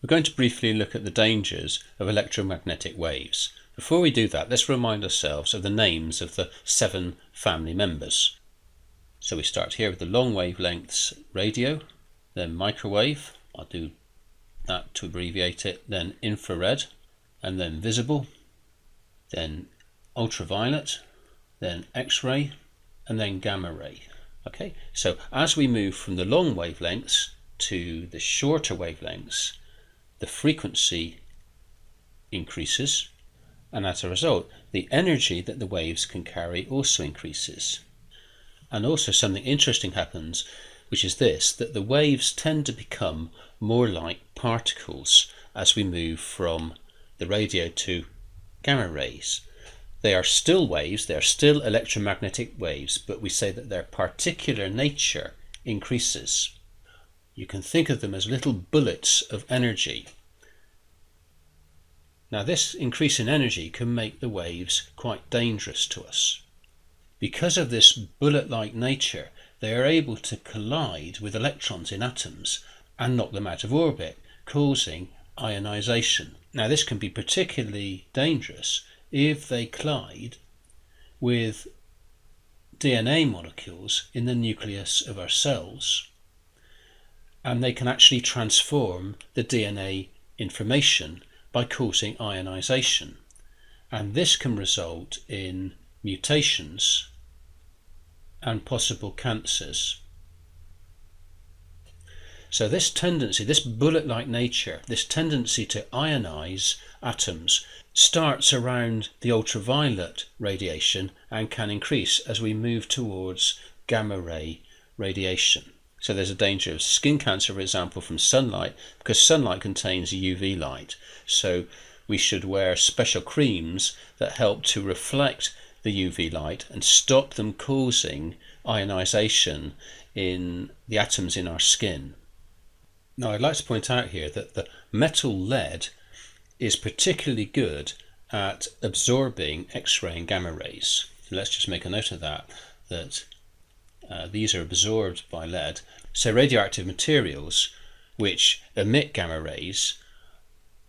We're going to briefly look at the dangers of electromagnetic waves. Before we do that, let's remind ourselves of the names of the 7 family members. So we start here with the long wavelengths: radio, then microwave, I'll do that to abbreviate it, then infrared, and then visible, then ultraviolet, then X-ray, and then gamma ray. Okay, so as we move from the long wavelengths to the shorter wavelengths, the frequency increases, and as a result the energy that the waves can carry also increases. And also something interesting happens, which is this, that the waves tend to become more like particles as we move from the radio to gamma rays. They are still waves, they are still electromagnetic waves, but we say that their particular nature increases. You can think of them as little bullets of energy. Now this increase in energy can make the waves quite dangerous to us. Because of this bullet-like nature, they are able to collide with electrons in atoms and knock them out of orbit, causing ionization. Now this can be particularly dangerous if they collide with DNA molecules in the nucleus of our cells, and they can actually transform the DNA information by causing ionization, and this can result in mutations and possible cancers. So this tendency, this bullet-like nature, this tendency to ionize atoms starts around the ultraviolet radiation and can increase as we move towards gamma ray radiation. So there's a danger of skin cancer, for example, from sunlight, because sunlight contains UV light. So we should wear special creams that help to reflect the UV light and stop them causing ionization in the atoms in our skin. Now I'd like to point out here that the metal lead is particularly good at absorbing X-ray and gamma rays. So let's just make a note of that these are absorbed by lead. So radioactive materials which emit gamma rays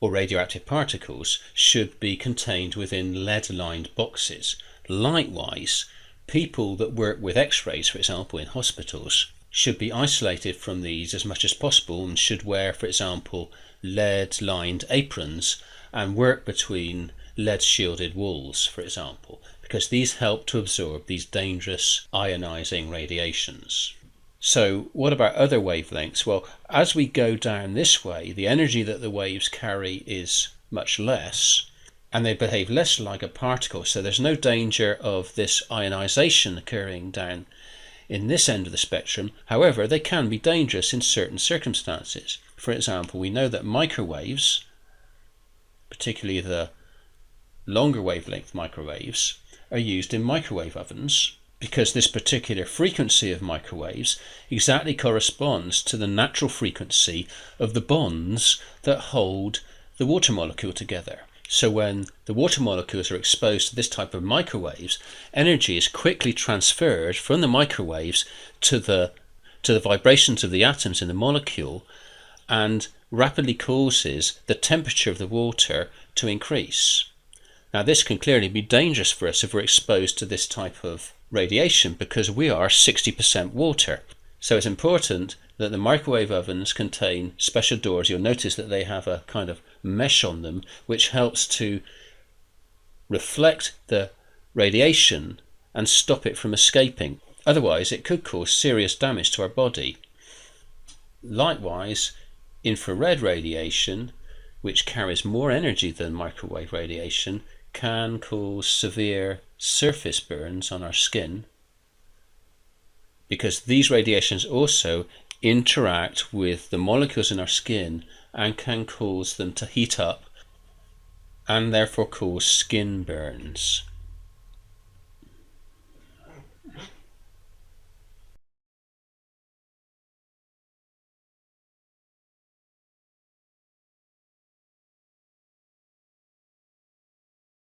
or radioactive particles should be contained within lead-lined boxes. Likewise, people that work with X-rays, for example, in hospitals, should be isolated from these as much as possible and should wear, for example, lead-lined aprons and work between lead-shielded walls, for example, because these help to absorb these dangerous ionizing radiations. So what about other wavelengths? Well, as we go down this way, the energy that the waves carry is much less, and they behave less like a particle, so there's no danger of this ionization occurring down in this end of the spectrum. However, they can be dangerous in certain circumstances. For example, we know that microwaves, particularly the longer wavelength microwaves, are used in microwave ovens because this particular frequency of microwaves exactly corresponds to the natural frequency of the bonds that hold the water molecule together. So when the water molecules are exposed to this type of microwaves, energy is quickly transferred from the microwaves to the vibrations of the atoms in the molecule and rapidly causes the temperature of the water to increase. Now this can clearly be dangerous for us if we're exposed to this type of radiation because we are 60% water. So it's important that the microwave ovens contain special doors. You'll notice that they have a kind of mesh on them which helps to reflect the radiation and stop it from escaping. Otherwise it could cause serious damage to our body. Likewise, infrared radiation, which carries more energy than microwave radiation, can cause severe surface burns on our skin because these radiations also interact with the molecules in our skin and can cause them to heat up and therefore cause skin burns.